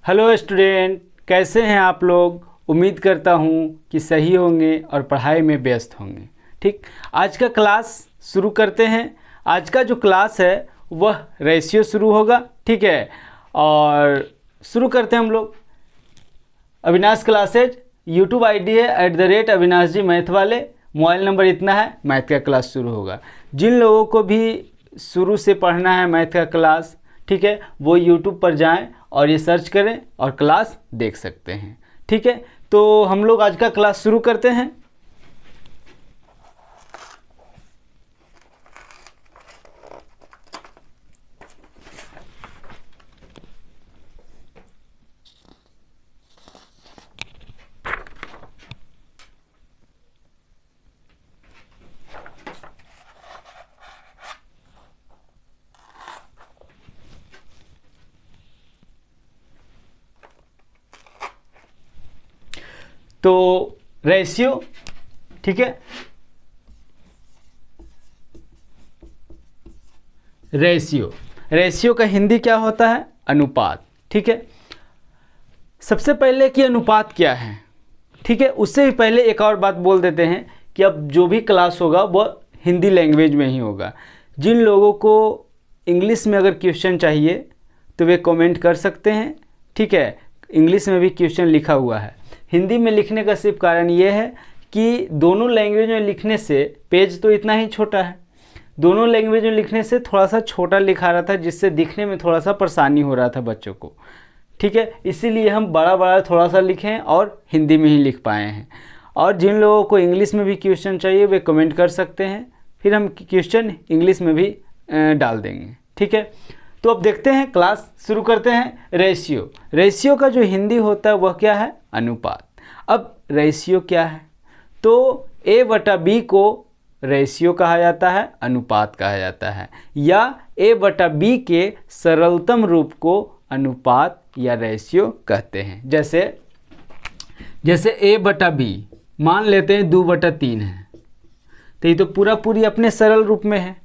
Hello student, कैसे हैं आप लोग। उम्मीद करता हूँ कि सही होंगे और पढ़ाई में व्यस्त होंगे। ठीक, आज का क्लास शुरू करते हैं। आज का जो क्लास है वह रेशियो शुरू होगा। ठीक है, और शुरू करते हैं हम लोग। अविनाश क्लासेज यूट्यूब आईडी है @अविनाश जी मैथ वाले। मोबाइल नंबर इतना है, मैथ का क्लास शुरू होगा। जिन लोगों को भी शुरू से पढ़ना है मैथ का क्लास, ठीक है, वो यूट्यूब पर जाएं और ये सर्च करें और क्लास देख सकते हैं। ठीक है, तो हम लोग आज का क्लास शुरू करते हैं। तो रेशियो, ठीक है, रेशियो का हिंदी क्या होता है? अनुपात। ठीक है, सबसे पहले कि अनुपात क्या है, ठीक है, उससे भी पहले एक और बात बोल देते हैं कि अब जो भी क्लास होगा वह हिंदी लैंग्वेज में ही होगा। जिन लोगों को इंग्लिश में अगर क्वेश्चन चाहिए तो वे कमेंट कर सकते हैं। ठीक है, इंग्लिश में भी क्वेश्चन लिखा हुआ है। हिंदी में लिखने का सिर्फ कारण ये है कि दोनों लैंग्वेज में लिखने से पेज तो इतना ही छोटा है, दोनों लैंग्वेज में लिखने से थोड़ा सा छोटा लिखा रहा था, जिससे दिखने में थोड़ा सा परेशानी हो रहा था बच्चों को। ठीक है, इसीलिए हम बड़ा बड़ा थोड़ा सा लिखें और हिंदी में ही लिख पाए हैं। और जिन लोगों को इंग्लिश में भी क्वेश्चन चाहिए वे कमेंट कर सकते हैं, फिर हम क्वेश्चन इंग्लिश में भी डाल देंगे। ठीक है, तो अब देखते हैं, क्लास शुरू करते हैं। रेशियो का जो हिंदी होता है वह क्या है? अनुपात। अब रेशियो क्या है? तो A/B को रेशियो कहा जाता है, अनुपात कहा जाता है, या A/B के सरलतम रूप को अनुपात या रेशियो कहते हैं। जैसे A/B मान लेते हैं 2/3 है, तो ये तो पूरी अपने सरल रूप में है,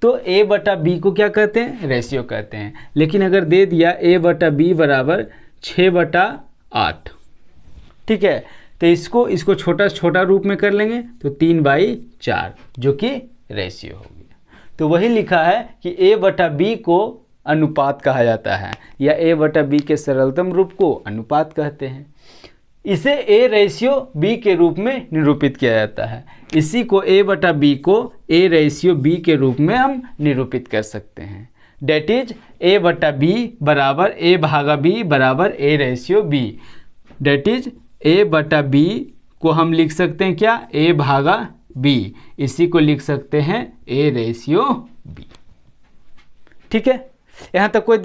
तो A/B को क्या कहते हैं? रेशियो कहते हैं। लेकिन अगर दे दिया A/B बराबर 6/8, ठीक है, तो इसको छोटा रूप में कर लेंगे तो 3/4, जो कि रेशियो हो गया। तो वही लिखा है कि A/B को अनुपात कहा जाता है, या A/B के सरलतम रूप को अनुपात कहते हैं। इसे A/B के रूप में निरूपित किया जाता है। इसी को A/B को A/B के रूप में हम निरूपित कर सकते हैं। डेट इज A/B बराबर A/B बराबर A/B। डेट इज A/B को हम लिख सकते हैं क्या? A/B। इसी को लिख सकते हैं A/B। ठीक है, यहाँ तक कोई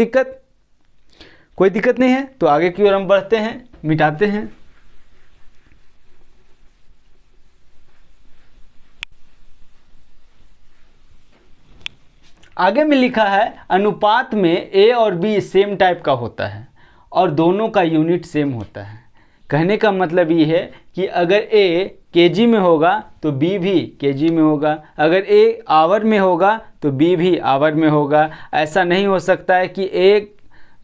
दिक्कत नहीं है। तो आगे की ओर हम बढ़ते हैं, मिटाते हैं। आगे में लिखा है अनुपात में A और B सेम टाइप का होता है और दोनों का यूनिट सेम होता है। कहने का मतलब ये है कि अगर A kg में होगा तो B भी kg में होगा, अगर A आवर में होगा तो B भी आवर में होगा। ऐसा नहीं हो सकता है कि A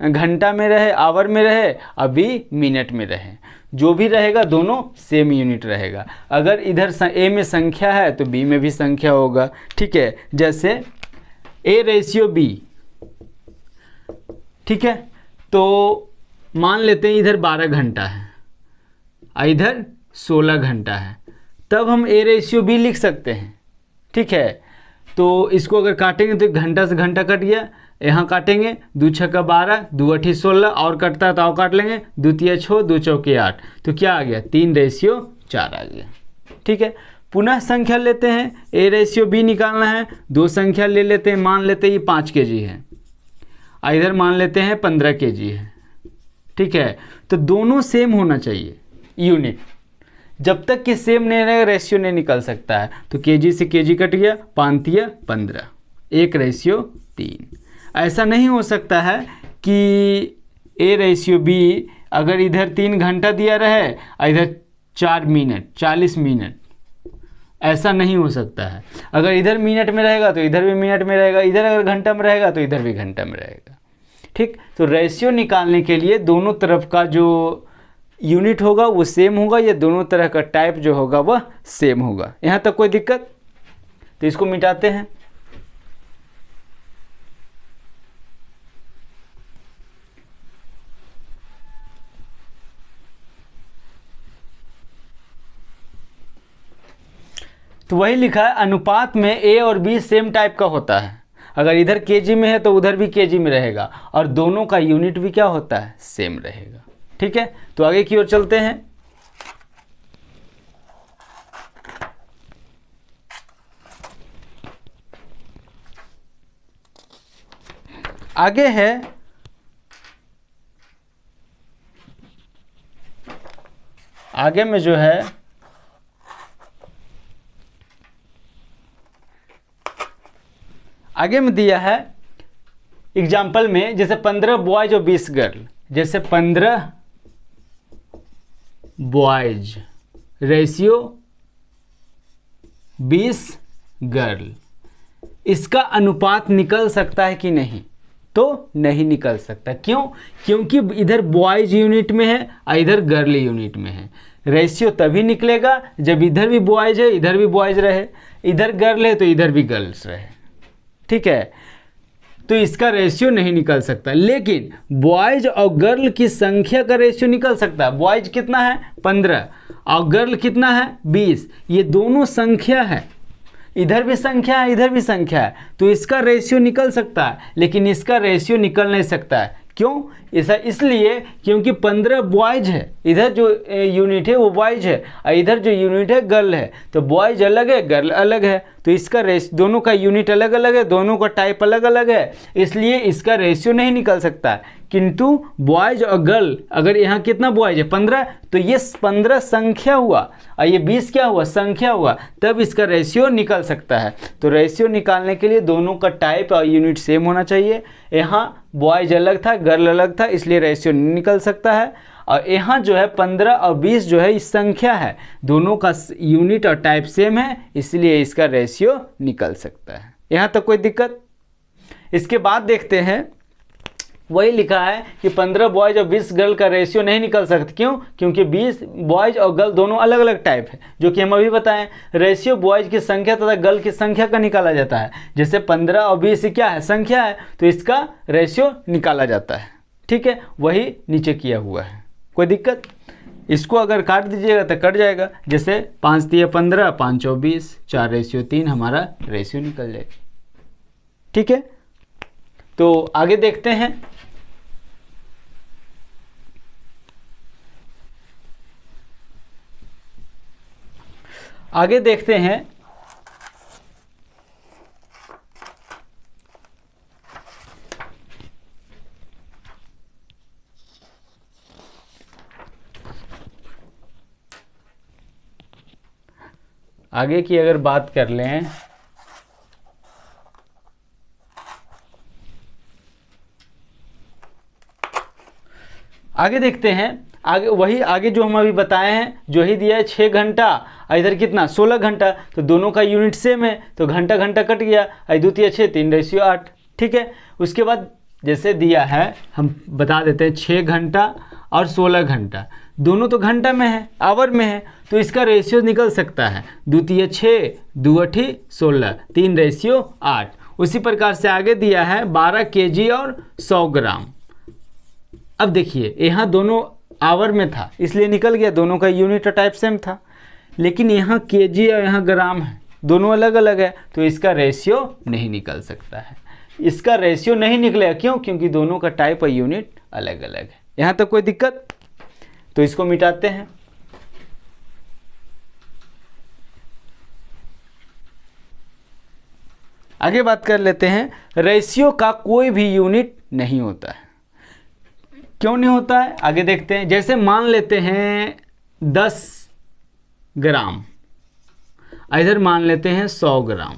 घंटा में रहे, आवर में रहे, और B मिनट में रहे। जो भी रहेगा दोनों सेम यूनिट रहेगा। अगर इधर A में संख्या है तो B में भी संख्या होगा। ठीक है, जैसे A/B, ठीक है, तो मान लेते हैं इधर 12 घंटा है और इधर 16 घंटा है, तब हम A/B लिख सकते हैं। ठीक है, तो इसको अगर काटेंगे तो घंटा से घंटा कट गया, यहाँ काटेंगे 2 × 6 = 12, 2 × 8 = 16, और कटता है तो और काट लेंगे, 2 × 3 = 6, 2 × 4 = 8, तो क्या आ गया? 3/4 आ गया। ठीक है, पुनः संख्या लेते हैं, A/B निकालना है। दो संख्या ले लेते हैं, मान लेते हैं ये 5 kg है, इधर मान लेते हैं 15 kg है। ठीक है, तो दोनों सेम होना चाहिए यूनिट। जब तक कि सेम नहीं रहेगा रेशियो नहीं निकल सकता है। तो kg से kg कट गया, 5 × 15, 1/3। ऐसा नहीं हो सकता है कि A/B अगर इधर 3 घंटा दिया रहे और इधर 4 मिनट 40 मिनट, ऐसा नहीं हो सकता है। अगर इधर मिनट में रहेगा तो इधर भी मिनट में रहेगा, इधर अगर घंटा में रहेगा तो इधर भी घंटा में रहेगा। ठीक, तो रेशियो निकालने के लिए दोनों तरफ का जो यूनिट होगा वो सेम होगा, या दोनों तरह का टाइप जो होगा वह सेम होगा। यहाँ तक कोई दिक्कत? तो इसको मिटाते हैं। तो वही लिखा है, अनुपात में ए और बी सेम टाइप का होता है। अगर इधर केजी में है तो उधर भी केजी में रहेगा, और दोनों का यूनिट भी क्या होता है? सेम रहेगा। ठीक है, तो आगे की ओर चलते हैं। आगे है आगे में जो है आगे में दिया है एग्जाम्पल में, जैसे 15 बॉयज और 20 गर्ल, जैसे 15 बॉयज रेशियो 20 गर्ल, इसका अनुपात निकल सकता है कि नहीं? तो नहीं निकल सकता। क्यों? क्योंकि इधर बॉयज यूनिट में है और इधर गर्ल यूनिट में है। रेशियो तभी निकलेगा जब इधर भी बॉयज है इधर भी बॉयज रहे, इधर गर्ल है तो इधर भी गर्ल्स रहे। ठीक है, तो इसका रेशियो नहीं निकल सकता। लेकिन बॉयज और गर्ल की संख्या का रेशियो निकल सकता है। बॉयज कितना है? 15 और गर्ल कितना है? 20। ये दोनों संख्या है, इधर भी संख्या है इधर भी संख्या है, तो इसका रेशियो निकल सकता है। लेकिन इसका रेशियो निकल नहीं सकता है। क्यों? ऐसा इसलिए क्योंकि 15 बॉयज है, इधर जो यूनिट है वो बॉयज है और इधर जो यूनिट है गर्ल है, तो बॉयज अलग है गर्ल अलग है, तो इसका दोनों का यूनिट अलग अलग है, दोनों का टाइप अलग अलग है, इसलिए इसका रेशियो नहीं निकल सकता है। किंतु बॉयज और गर्ल, अगर यहाँ कितना बॉयज है? 15, तो ये 15 संख्या हुआ और ये 20 क्या हुआ? संख्या हुआ, तब इसका रेशियो निकल सकता है। तो रेशियो निकालने के लिए दोनों का टाइप और यूनिट सेम होना चाहिए। यहाँ बॉयज अलग था गर्ल अलग था, इसलिए रेशियो नहीं निकल सकता है। और यहाँ जो है 15 और 20 जो है इस संख्या है, दोनों का यूनिट और टाइप सेम है, इसलिए इसका रेशियो निकल सकता है। यहाँ तक कोई दिक्कत? इसके बाद देखते हैं, वही लिखा है कि 15 बॉयज और 20 गर्ल का रेशियो नहीं निकल सकता। क्यों? क्योंकि 20 बॉयज और गर्ल दोनों अलग अलग टाइप है, जो कि हम अभी बताएं। रेशियो बॉयज की संख्या तथा गर्ल की संख्या का निकाला जाता है। जैसे 15 और 20 क्या है? संख्या है, तो इसका रेशियो निकाला जाता है। ठीक है, वही नीचे किया हुआ है। कोई दिक्कत? इसको अगर काट दीजिएगा तो कट जाएगा। जैसे 5 तिया 15, 5 चौ 20, 4:3 हमारा रेशियो निकल जाएगा। ठीक है, तो आगे देखते हैं। आगे देखते हैं, आगे की अगर बात कर लें, आगे देखते हैं। आगे वही आगे जो हम अभी बताए हैं, जो ही दिया है 6 घंटा और इधर कितना 16 घंटा, तो दोनों का यूनिट सेम है, तो घंटा घंटा कट गया, 2×6 3:8। ठीक है, उसके बाद जैसे दिया है हम बता देते हैं 6 घंटा और 16 घंटा, दोनों तो घंटा में है आवर में है, तो इसका रेशियो निकल सकता है 2×6 2×8 16 3:8। उसी प्रकार से आगे दिया है 12 kg और 100 ग्राम। अब देखिए यहाँ दोनों आवर में था इसलिए निकल गया, दोनों का यूनिट और टाइप सेम था। लेकिन यहाँ केजी और यहाँ ग्राम है, दोनों अलग अलग है, तो इसका रेशियो नहीं निकल सकता है। इसका रेशियो नहीं निकलेगा। क्यों? क्योंकि दोनों का टाइप और यूनिट अलग अलग है। यहाँ तक कोई दिक्कत? तो इसको मिटाते हैं। आगे बात कर लेते हैं, रेशियो का कोई भी यूनिट नहीं होता है। क्यों नहीं होता है? आगे देखते हैं। जैसे मान लेते हैं 10 ग्राम, इधर मान लेते हैं 100 ग्राम,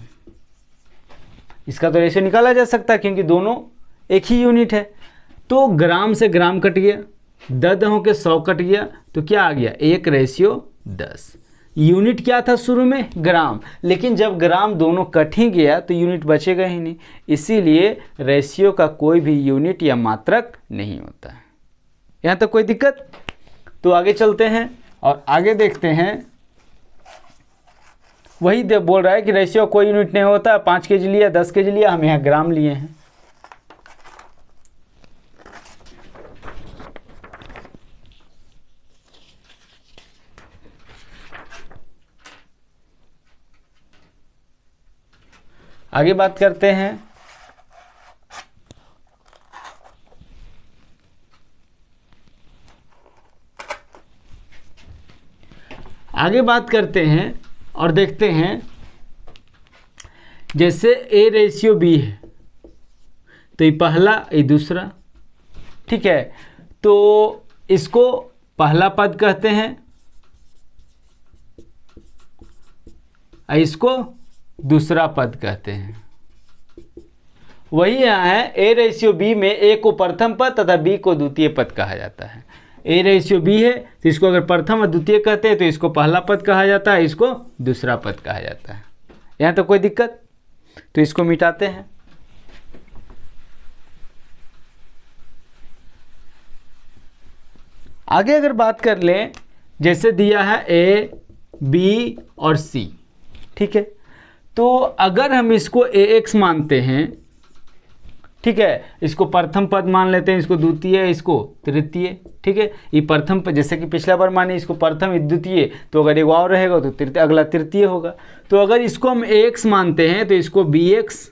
इसका तो रेशियो निकाला जा सकता है क्योंकि दोनों एक ही यूनिट है। तो ग्राम से ग्राम कट गया, 10 हो के 100 कट गया, तो क्या आ गया? 1:10। यूनिट क्या था शुरू में? ग्राम। लेकिन जब ग्राम दोनों कट ही गया तो यूनिट बचेगा ही नहीं, इसीलिए रेशियो का कोई भी यूनिट या मात्रक नहीं होता है। यहाँ तक कोई दिक्कत? तो आगे चलते हैं और आगे देखते हैं। वही बोल रहा है कि रेशियो कोई यूनिट नहीं होता, 5 kg लिया, 10 kg लिया, हम यहाँ ग्राम लिए हैं। आगे बात करते हैं। आगे बात करते हैं और देखते हैं, जैसे A रेशियो B है तो ये पहला ये दूसरा, ठीक है। तो इसको पहला पद कहते हैं, इसको दूसरा पद कहते हैं। वही यहाँ है, A रेशियो B में A को प्रथम पद तथा B को द्वितीय पद कहा जाता है। A रेशियो B है तो इसको अगर प्रथम और द्वितीय कहते हैं तो इसको पहला पद कहा जाता है, इसको दूसरा पद कहा जाता है। यहाँ तो कोई दिक्कत? तो इसको मिटाते हैं। आगे अगर बात कर लें, जैसे दिया है A, B और C, ठीक है। तो अगर हम इसको AX मानते हैं, ठीक है, इसको प्रथम पद मान लेते हैं, इसको द्वितीय, इसको तृतीय, ठीक है। ये प्रथम पद, जैसे कि पिछला बार माने इसको प्रथम द्वितीय, तो अगर एक और रहेगा तो तृतीय, अगला तृतीय होगा। तो अगर इसको हम AX मानते हैं तो इसको BX,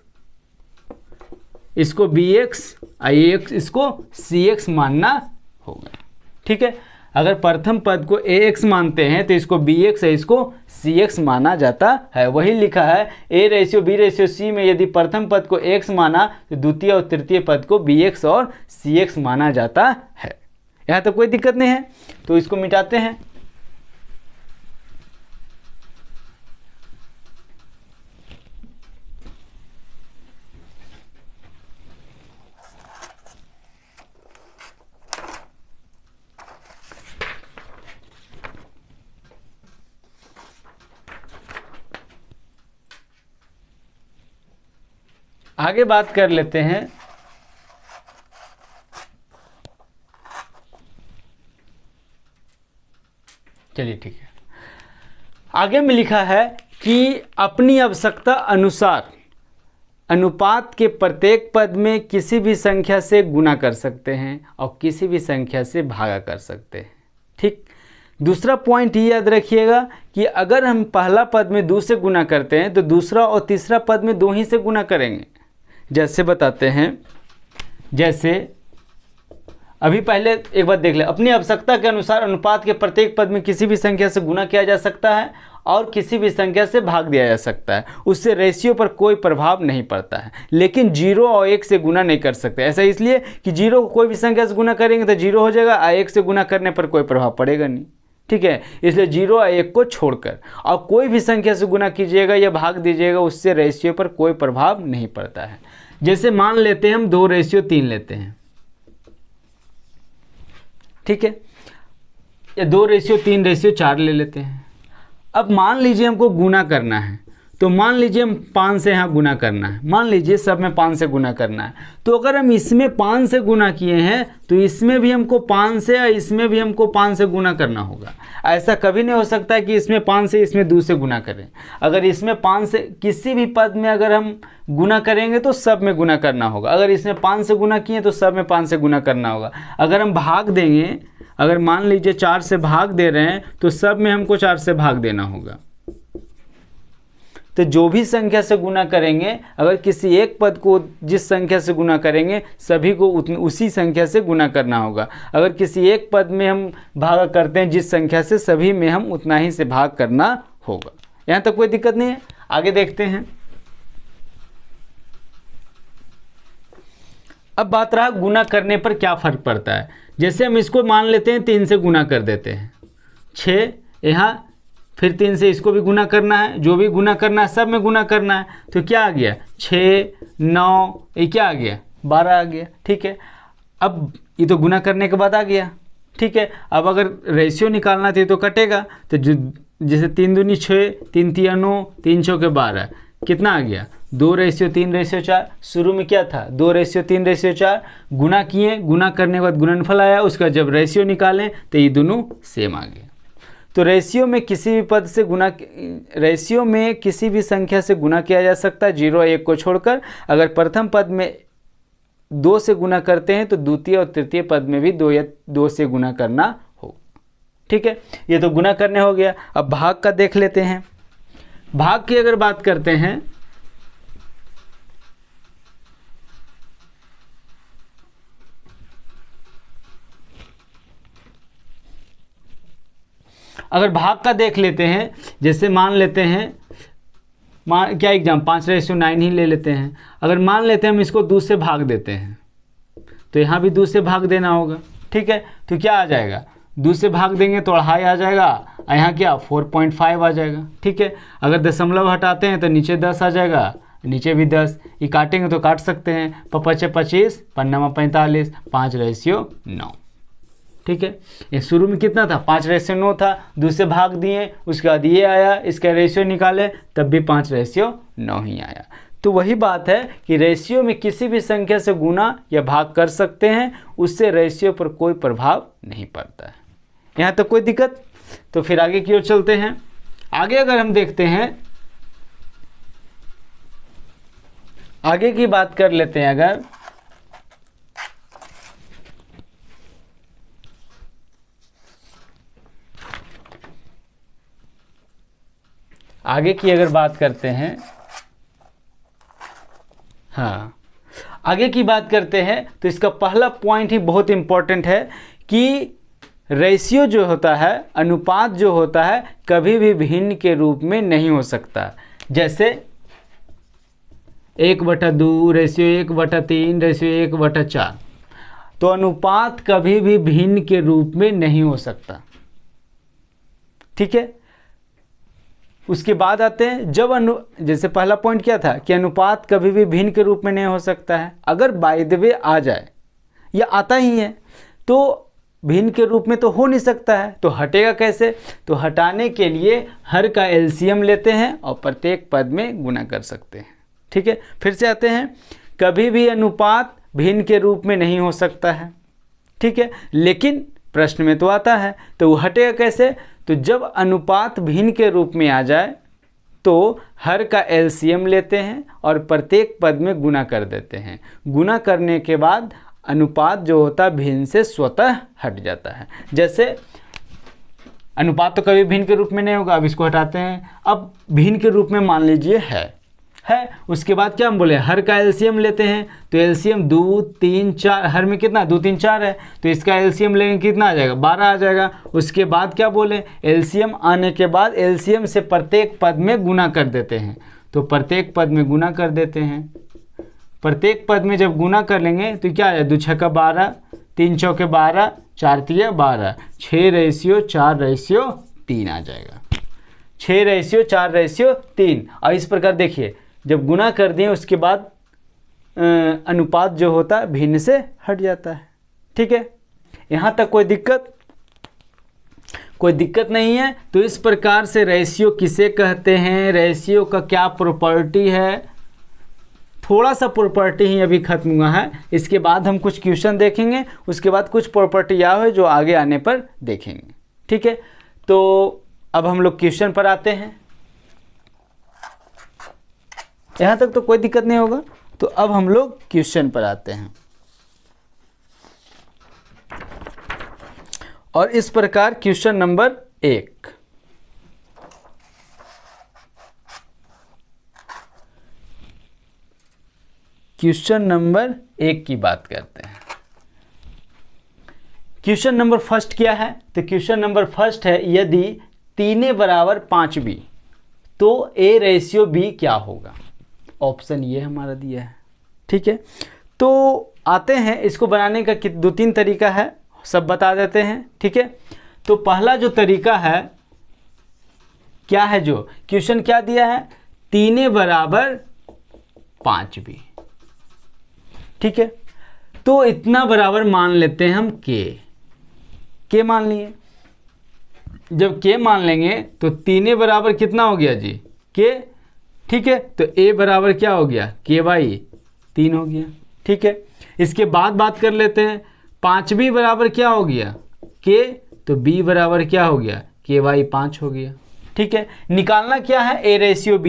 इसको BX, AX, इसको CX मानना होगा, ठीक है। अगर प्रथम पद को AX मानते हैं तो इसको BX है, इसको CX माना जाता है। वही लिखा है, A ratio B ratio C में यदि प्रथम पद को X माना तो द्वितीय और तृतीय पद को BX और CX माना जाता है। यहाँ तो कोई दिक्कत नहीं है, तो इसको मिटाते हैं। आगे बात कर लेते हैं। चलिए ठीक है। आगे में लिखा है कि अपनी आवश्यकता अनुसार अनुपात के प्रत्येक पद में किसी भी संख्या से गुणा कर सकते हैं और किसी भी संख्या से भागा कर सकते हैं, ठीक। दूसरा पॉइंट ये याद रखिएगा कि अगर हम पहला पद में 2 से गुणा करते हैं तो दूसरा और तीसरा पद में 2 ही से गुणा करेंगे। जैसे बताते हैं, जैसे अभी पहले एक बात देख ले, अपनी आवश्यकता के अनुसार अनुपात के प्रत्येक पद में किसी भी संख्या से गुणा किया जा सकता है और किसी भी संख्या से भाग दिया जा सकता है, उससे रेशियो पर कोई प्रभाव नहीं पड़ता है। लेकिन 0 और 1 से गुणा नहीं कर सकते। ऐसा इसलिए कि 0 को कोई भी संख्या से गुणा करेंगे तो 0 हो जाएगा और 1 से गुणा करने पर कोई प्रभाव पड़ेगा नहीं, ठीक है। इसलिए 0 और 1 को छोड़कर और कोई भी संख्या से गुणा कीजिएगा या भाग दीजिएगा, उससे रेशियो पर कोई प्रभाव नहीं पड़ता है। जैसे मान लेते हैं हम 2 रेशियो 3 लेते हैं, ठीक है, या 2 रेशियो 3 रेशियो 4 ले लेते हैं। अब मान लीजिए हमको गुना करना है, तो मान लीजिए हम 5 से यहाँ गुना करना है, मान लीजिए सब में 5 से गुना करना है। तो अगर हम इसमें 5 से गुना किए हैं तो इसमें भी हमको 5 से और इसमें भी हमको 5 से गुना करना होगा। ऐसा कभी नहीं हो सकता है कि इसमें 5 से इसमें 2 से गुना करें। अगर इसमें 5 से किसी भी पद में अगर हम गुना करेंगे तो सब में गुना करना होगा। अगर इसमें 5 से गुना किए तो सब में 5 से गुना करना होगा। अगर हम भाग देंगे, अगर मान लीजिए 4 से भाग दे रहे हैं तो सब में हमको 4 से भाग देना होगा। तो जो भी संख्या से गुना करेंगे, अगर किसी एक पद को जिस संख्या से गुना करेंगे सभी को उसी संख्या से गुना करना होगा। अगर किसी एक पद में हम भाग करते हैं जिस संख्या से, सभी में हम उतना ही से भाग करना होगा। यहाँ तक कोई दिक्कत नहीं है। आगे देखते हैं। अब बात रहा गुना करने पर क्या फ़र्क पड़ता है। जैसे हम इसको मान लेते हैं 3 से गुना कर देते हैं, 6 यहाँ, फिर 3 से इसको भी गुना करना है, जो भी गुना करना है सब में गुना करना है। तो क्या आ गया, 6 9, ये क्या आ गया, 12 आ गया, ठीक है। अब ये तो गुना करने के बाद आ गया, ठीक है। अब अगर रेशियो निकालना थे तो कटेगा, तो जो जैसे 3 दूनी 6, 3 तिया 9, 3 चौके 12, कितना आ गया 2:3:4। शुरू में क्या था 2:3:4, गुना किए, गुना करने के बाद गुणनफल आया, उसका जब रेशियो निकालें तो ये दोनों सेम आ गए। तो रेशियो में किसी भी पद से गुना, रेशियो में किसी भी संख्या से गुना किया जा सकता है 0 और 1 को छोड़कर। अगर प्रथम पद में 2 से गुना करते हैं तो द्वितीय और तृतीय पद में भी 2 से गुना करना हो। ठीक है, ये तो गुना करने हो गया। अब भाग का देख लेते हैं। भाग की अगर बात करते हैं, अगर भाग का देख लेते हैं, जैसे मान लेते हैं, क्या एग्जाम 5:9 ही ले लेते हैं। अगर मान लेते हैं हम इसको 2 से भाग देते हैं तो यहाँ भी 2 से भाग देना होगा। ठीक है, तो क्या आ जाएगा 2 से भाग देंगे तो 2.5 आ जाएगा, और यहाँ क्या 4.5 आ जाएगा। ठीक है, अगर दशमलव हटाते हैं तो नीचे 10 आ जाएगा, नीचे भी 10, ये काटेंगे तो काट सकते हैं, 5×5 = 25, 5×9 = 45, 5:9। ठीक है, ये शुरू में कितना था 5:9 था, 2 से भाग दिए, उसके बाद ये आया, इसका रेशियो निकाले तब भी 5:9 ही आया। तो वही बात है कि रेशियो में किसी भी संख्या से गुना या भाग कर सकते हैं, उससे रेशियो पर कोई प्रभाव नहीं पड़ता है। यहाँ तक कोई दिक्कत? तो फिर आगे की ओर चलते हैं। आगे अगर हम देखते हैं, आगे की बात कर लेते हैं। अगर आगे की अगर बात करते हैं, हाँ आगे की बात करते हैं, तो इसका पहला पॉइंट ही बहुत इंपॉर्टेंट है कि रेशियो जो होता है, अनुपात जो होता है, कभी भी भिन्न के रूप में नहीं हो सकता। जैसे 1/2, रेशियो 1/3, रेशियो 1/4, तो अनुपात कभी भी भिन्न के रूप में नहीं हो सकता। ठीक है, उसके बाद आते हैं जब जैसे पहला पॉइंट क्या था कि अनुपात कभी भी भिन्न के रूप में नहीं हो सकता है। अगर बाय द वे आ जाए या आता ही है तो भिन्न के रूप में तो हो नहीं सकता है, तो हटेगा कैसे? तो हटाने के लिए हर का एलसीएम लेते हैं और प्रत्येक पद में गुना कर सकते हैं। ठीक है, फिर से आते हैं, कभी भी अनुपात भिन्न के रूप में नहीं हो सकता है। ठीक है, लेकिन प्रश्न में तो आता है, तो वो हटेगा कैसे? तो जब अनुपात भिन्न के रूप में आ जाए तो हर का एलसीएम लेते हैं और प्रत्येक पद में गुना कर देते हैं। गुना करने के बाद अनुपात जो होता है भिन्न से स्वतः हट जाता है। जैसे अनुपात तो कभी भिन्न के रूप में नहीं होगा, अब इसको हटाते हैं। अब भिन्न के रूप में मान लीजिए है, उसके बाद क्या हम बोले, हर का एलसीएम लेते हैं, तो एलसीएम 2, 3, 4, हर में कितना 2, 3, 4 है, तो इसका एलसीएम लेंगे कितना आ जाएगा 12 आ जाएगा। उसके बाद क्या बोले, एलसीएम आने के बाद एलसीएम से प्रत्येक पद में गुना कर देते हैं, तो प्रत्येक पद में गुना कर देते हैं। प्रत्येक पद में जब गुना कर लेंगे तो क्या आ जाए, 2 छक्का 12, 3 चौके 12, 4 तिया 12, 6:4:3 आ जाएगा। 6:4:3। और इस प्रकार देखिए, जब गुना कर दें उसके बाद अनुपात जो होता है भिन्न से हट जाता है। ठीक है, यहाँ तक कोई दिक्कत? कोई दिक्कत नहीं है। तो इस प्रकार से रेशियो किसे कहते हैं, रेशियो का क्या प्रॉपर्टी है, थोड़ा सा प्रॉपर्टी ही अभी खत्म हुआ है, इसके बाद हम कुछ क्वेश्चन देखेंगे, उसके बाद कुछ प्रॉपर्टी या है जो आगे आने पर देखेंगे। ठीक है, तो अब हम लोग क्वेश्चन पर आते हैं। यहाँ तक तो कोई दिक्कत नहीं होगा। तो अब हम लोग क्वेश्चन पर आते हैं, और इस प्रकार क्वेश्चन नंबर 1, क्वेश्चन नंबर 1 की बात करते हैं। क्वेश्चन नंबर फर्स्ट क्या है? तो क्वेश्चन नंबर फर्स्ट है, यदि 3 = 5b तो A/B क्या होगा? ऑप्शन ये हमारा दिया है। ठीक है, तो आते हैं, इसको बनाने का 2-3 तरीका है, सब बता देते हैं। ठीक है, तो पहला जो तरीका है क्या है, जो क्वेश्चन क्या दिया है, 3 = 5b। ठीक है, तो इतना बराबर मान लेते हैं हम के मान लिए। जब k मान लेंगे तो 3a बराबर कितना हो गया जी k, ठीक है। तो a बराबर क्या हो गया k/3 हो गया, ठीक है। इसके बाद बात कर लेते हैं 5b बराबर क्या हो गया k, तो b बराबर क्या हो गया k/5 हो गया, ठीक है। निकालना क्या है a/b,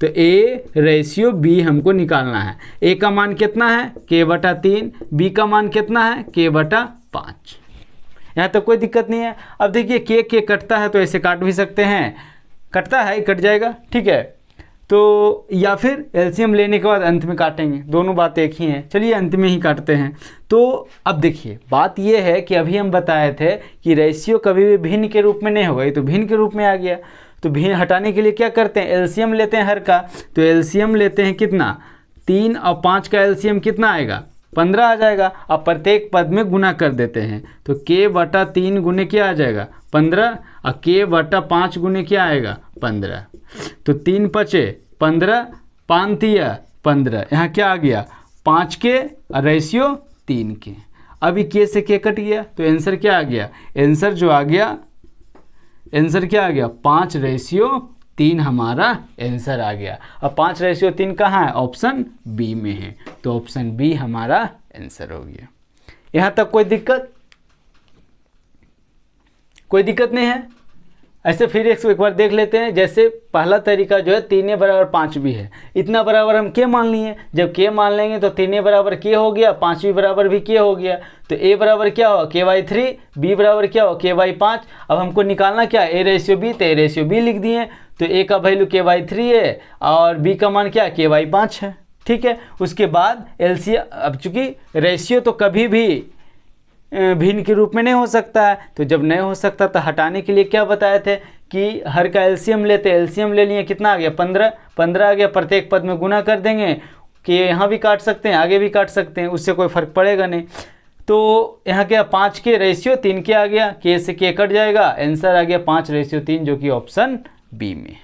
तो a/b हमको निकालना है। a का मान कितना है k/3, b का मान कितना है k/5। यहाँ तक कोई दिक्कत नहीं है। अब देखिए के कटता है तो ऐसे काट भी सकते हैं, कटता है कट जाएगा, ठीक है। तो या फिर एलसीएम लेने के बाद अंत में काटेंगे, दोनों बात एक ही हैं। चलिए अंत में ही काटते हैं। तो अब देखिए बात ये है कि अभी हम बताए थे कि रेशियो कभी भी भिन्न के रूप में नहीं होगा, ये तो भिन्न के रूप में आ गया। तो भिन्न हटाने के लिए क्या करते हैं, एलसीएम लेते हैं हर का। तो एलसीएम लेते हैं कितना, 3 और 5 का एलसीएम कितना आएगा 15 आ जाएगा। अब प्रत्येक पद में गुना कर देते हैं, तो k/3 गुने क्या आ जाएगा 15, और k/5 गुने क्या आएगा 15। तो 3 पचे 15, 5 तिया 15, यहाँ क्या आ गया 5 के और रेशियो 3 के। अभी k से k कट गया तो आंसर क्या आ गया, आंसर जो आ गया, आंसर क्या आ गया 5/3 हमारा आंसर आ गया। अब 5/3 कहाँ है, ऑप्शन बी में है, तो ऑप्शन बी हमारा आंसर हो गया। यहाँ तक कोई दिक्कत, कोई दिक्कत नहीं है। ऐसे फिर एक बार देख लेते हैं। जैसे पहला तरीका जो है 3a बराबर 5 भी है, इतना बराबर हम k मान लिए। जब k मान लेंगे तो 3a बराबर k हो गया, 5 बराबर भी k हो गया। तो a बराबर क्या हो k/3, b बराबर क्या हो k/5। अब हमको निकालना क्या है a/b, तो a/b लिख दिए। तो a का वैल्यू k/3 है और b का मान क्या k/5 है, ठीक है। उसके बाद एलसीएम, अब चूंकि रेशियो तो कभी भी भिन्न के रूप में नहीं हो सकता है, तो जब नहीं हो सकता तो हटाने के लिए क्या बताए थे कि हर का एलसीएम लेते, एलसीएम ले लिए कितना आ गया 15 आ गया। प्रत्येक पद में गुना कर देंगे कि यहाँ भी काट सकते हैं आगे भी काट सकते हैं, उससे कोई फर्क पड़ेगा नहीं। तो यहाँ क्या 5 के रेशियो 3 के आ गया, k से k कट जाएगा, आंसर आ गया 5/3 जो कि ऑप्शन बी में है।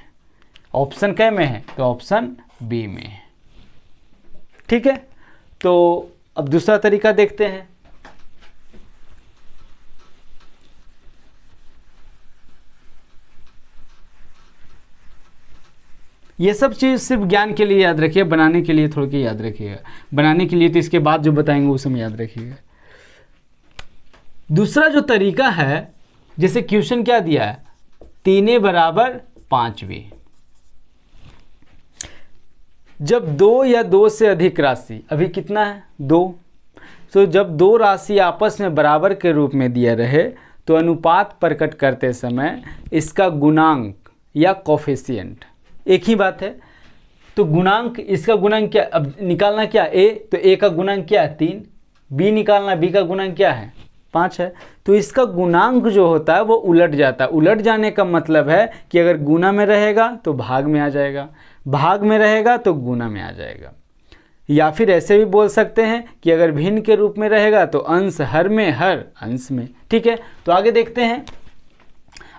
ऑप्शन क्या में है, तो ऑप्शन बी में है, ठीक है। तो अब दूसरा तरीका देखते हैं। ये सब चीज़ सिर्फ ज्ञान के लिए याद रखिए, बनाने के लिए थोड़ा के याद रखिएगा। बनाने के लिए तो इसके बाद जो बताएंगे वो सब याद रखिएगा। दूसरा जो तरीका है, जैसे क्वेश्चन क्या दिया है 3a बराबर 5b। जब 2 या 2 से अधिक राशि, अभी कितना है 2, तो जब 2 राशि आपस में बराबर के रूप में दिया रहे तो अनुपात प्रकट करते समय इसका गुणांक या कोफिशिएंट एक ही बात है। तो गुणांक, इसका गुणांक क्या, अब निकालना क्या a, तो a का गुणांक क्या है 3, b निकालना, b का गुणांक क्या है 5 है। तो इसका गुणांक जो होता है वो उलट जाता है। उलट जाने का मतलब है कि अगर गुना में रहेगा तो भाग में आ जाएगा, भाग में रहेगा तो गुना में आ जाएगा। या फिर ऐसे भी बोल सकते हैं कि अगर भिन्न के रूप में रहेगा तो अंश हर में, हर अंश में, ठीक है। तो आगे देखते हैं।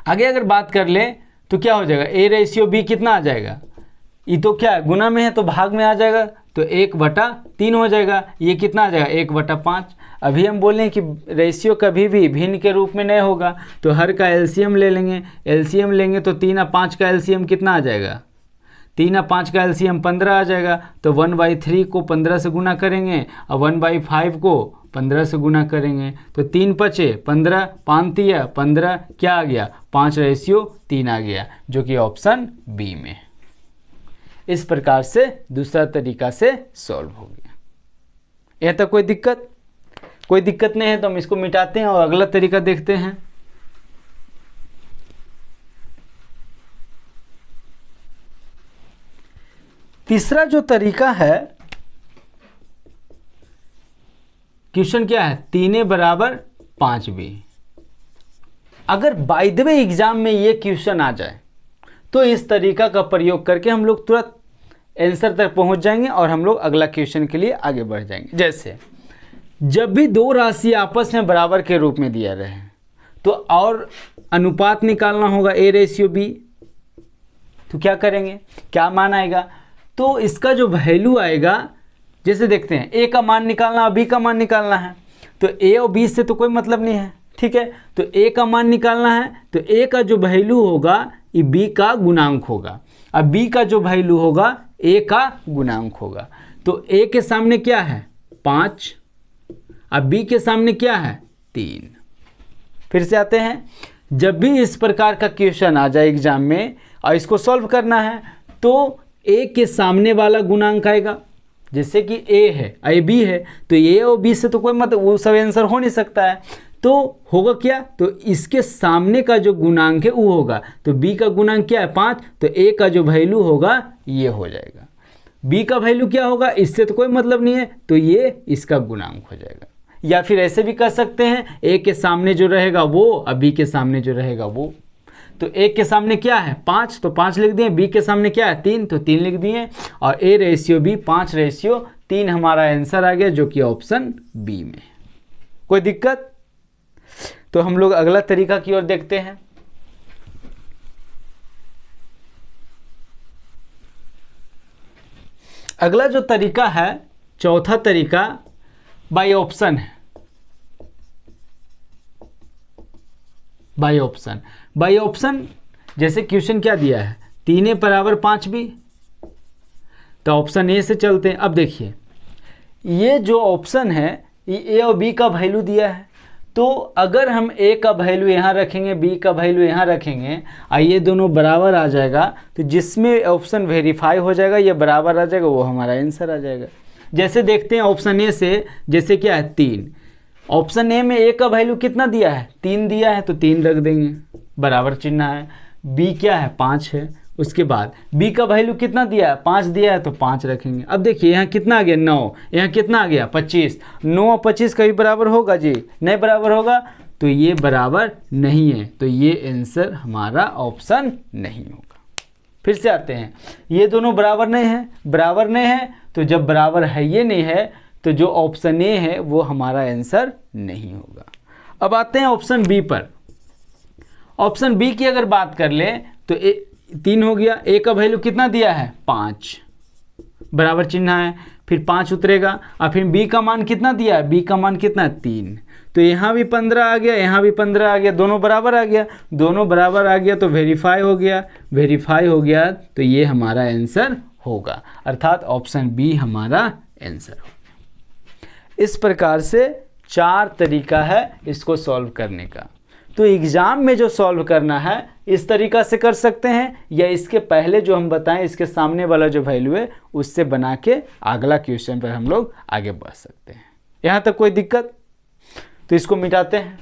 आगे अगर बात कर लें तो क्या हो जाएगा a/b कितना आ जाएगा, ये तो क्या है गुना में है तो भाग में आ जाएगा, तो 1/3 हो जाएगा। ये कितना आ जाएगा 1/5। अभी हम बोलें कि रेशियो कभी भी भिन्न के रूप में नहीं होगा, तो हर का एलसीएम ले लेंगे। एलसीएम लेंगे तो 3 और 5 का एलसीएम कितना आ जाएगा, 3 और 5 का एलसीएम 15 आ जाएगा। तो 1/3 को 15 से गुना करेंगे और 1/5 को 15 से गुना करेंगे, तो 3 पचे 15, 5 तिया 15, क्या आ गया 5/3 आ गया, जो कि ऑप्शन बी में। इस प्रकार से दूसरा तरीका से सॉल्व हो गया। यह तक कोई दिक्कत, कोई दिक्कत नहीं है तो हम इसको मिटाते हैं और अगला तरीका देखते हैं। तीसरा जो तरीका है, क्वेश्चन क्या है 3a बराबर 5b। अगर बाय द वे एग्जाम में ये क्वेश्चन आ जाए तो इस तरीका का प्रयोग करके हम लोग तुरंत आंसर तक पहुंच जाएंगे और हम लोग अगला क्वेश्चन के लिए आगे बढ़ जाएंगे। जैसे जब भी 2 राशि आपस में बराबर के रूप में दिया रहे तो और अनुपात निकालना होगा a/b। तो क्या करेंगे, क्या मान आएगा, तो इसका जो वैल्यू आएगा, जैसे देखते हैं a का मान निकालना और b का मान निकालना है, तो a और b से तो कोई मतलब नहीं है, ठीक है। तो ए का मान निकालना है, तो ए का जो वैल्यू होगा ये बी का गुणांक होगा। अब बी का जो वैल्यू होगा ए का गुणांक होगा। तो ए के सामने क्या है 5, अब बी के सामने क्या है 3। फिर से आते हैं, जब भी इस प्रकार का क्वेश्चन आ जाए एग्जाम में और इसको सॉल्व करना है तो ए के सामने वाला गुणांक आएगा। जैसे कि ए है, ए बी है, तो ए और बी से तो कोई मतलब वो सब आंसर हो नहीं सकता है। तो होगा क्या, तो इसके सामने का जो गुणांक है वो होगा। तो बी का गुणांक क्या है 5, तो ए का जो वैल्यू होगा ये हो जाएगा। बी का वैल्यू क्या होगा, इससे तो कोई मतलब नहीं है, तो ये इसका गुणांक हो जाएगा। या फिर ऐसे भी कर सकते हैं, ए के सामने जो रहेगा वो और बी के सामने जो रहेगा वो। तो ए के सामने क्या है 5, तो 5 लिख दिए, बी के सामने क्या है 3, तो 3 लिख दिए, और ए रेशियो बी 5:3 हमारा आंसर आ गया, जो कि ऑप्शन बी में। कोई दिक्कत? तो हम लोग अगला तरीका की ओर देखते हैं। अगला जो तरीका है, चौथा तरीका बाय ऑप्शन है। बाय ऑप्शन, बाय ऑप्शन जैसे क्वेश्चन क्या दिया है 3a = 5b, तो ऑप्शन ए से चलते हैं। अब देखिए ये जो ऑप्शन है ये ए और बी का वैल्यू दिया है, तो अगर हम ए का वैल्यू यहाँ रखेंगे, बी का वैल्यू यहाँ रखेंगे और ये दोनों बराबर आ जाएगा, तो जिसमें ऑप्शन वेरीफाई हो जाएगा ये बराबर आ जाएगा, वो हमारा आंसर आ जाएगा। जैसे देखते हैं ऑप्शन ए से, जैसे क्या है 3, ऑप्शन ए में ए का वैल्यू कितना दिया है 3 दिया है, तो 3 रख देंगे, बराबर चिन्ह है। बी क्या है 5 है, उसके बाद बी का वैल्यू कितना दिया है 5 दिया है, तो 5 रखेंगे। अब देखिए यहाँ कितना आ गया 9, यहाँ कितना आ गया 25, 9 और 25 कभी बराबर होगा जी, नहीं बराबर होगा, तो ये बराबर नहीं है, तो ये आंसर हमारा ऑप्शन नहीं होगा। फिर से आते हैं, ये दोनों बराबर नहीं है, बराबर नहीं है, तो जब बराबर है ये नहीं है, तो जो ऑप्शन ए है वो हमारा आंसर नहीं होगा। अब आते हैं ऑप्शन बी पर। ऑप्शन बी की अगर बात कर ले तो 3 हो गया, ए का वैल्यू कितना दिया है 5, बराबर चिन्ह है, फिर 5 उतरेगा, और फिर बी का मान कितना दिया है, बी का मान कितना 3, तो यहाँ भी 15 आ गया, यहाँ भी 15 आ गया, दोनों बराबर आ गया, दोनों बराबर आ गया तो वेरीफाई हो गया, वेरीफाई हो गया तो ये हमारा आंसर होगा, अर्थात ऑप्शन बी हमारा आंसर होगा। इस प्रकार से 4 तरीका है इसको सॉल्व करने का। तो एग्ज़ाम में जो सॉल्व करना है इस तरीका से कर सकते हैं, या इसके पहले जो हम बताएं इसके सामने वाला जो वैल्यू है उससे बना के अगला क्वेश्चन पर हम लोग आगे बढ़ सकते हैं। यहाँ तक कोई दिक्कत? तो इसको मिटाते हैं।